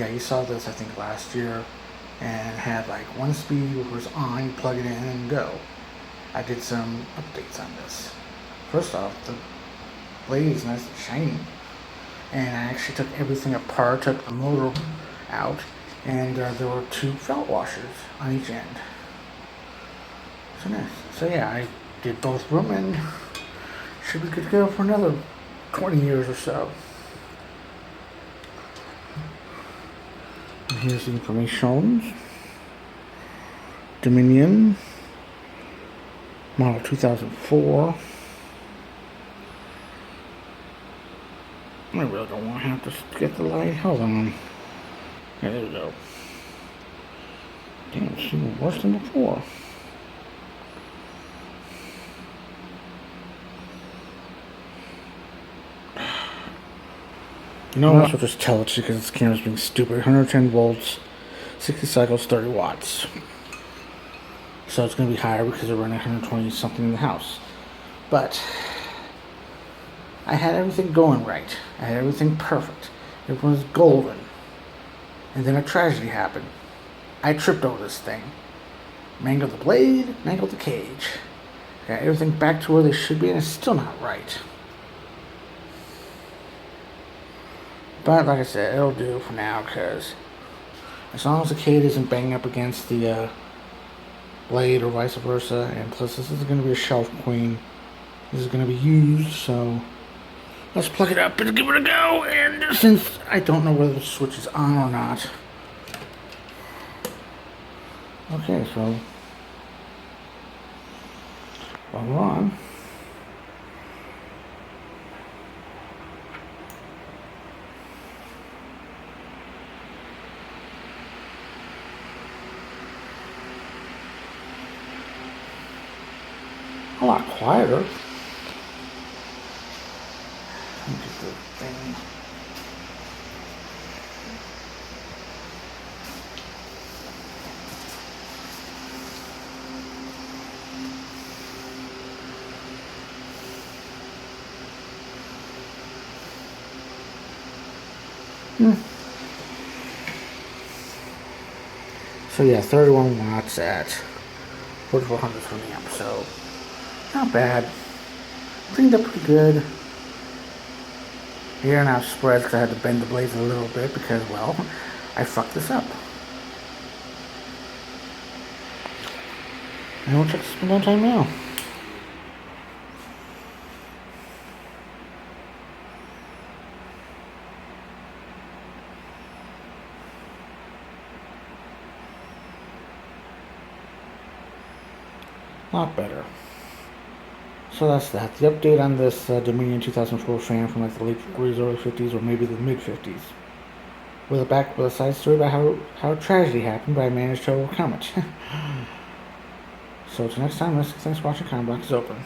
Yeah, you saw this I think last year, and had like one speed which was on, you plug it in and go. I did some updates on this. First off, the blade is nice and shiny, and I actually took everything apart, took the motor out, and there were 2 felt washers on each end. So nice. So yeah, I did both of them, and should be good to go for another 20 years or so. And here's the information. Dominion, model 2004. I really don't want to have to get the light. Hold on. There we go. Damn, it's even worse than before. You know what? I'll just tell it because this camera's being stupid. 110 volts, 60 cycles, 30 watts. So it's going to be higher because we're running 120 something in the house. But I had everything going right. I had everything perfect. It was golden. And then a tragedy happened. I tripped over this thing. Mangled the blade, mangled the cage. Got everything back to where they should be, and it's still not right. But like I said, it'll do for now, because as long as the cage isn't banging up against the blade or vice versa, and plus this is going to be a shelf queen. This is going to be used, so let's plug it up and give it a go. And since I don't know whether the switch is on or not. Okay, so while we're on, a lot quieter. Let me get the thing. So yeah, 31 watts at 4420 amps, so not bad. Cleaned up pretty good. Here now spreads because I had to bend the blades a little bit because, well, I fucked this up. And we'll check the spin down time now. A lot better. So that's that. The update on this Dominion 2004 fan from like the late 40s, early 50s, or maybe the mid 50s. With a side story about how a tragedy happened, but I managed to overcome it. So until next time, thanks for watching. Comment box is open.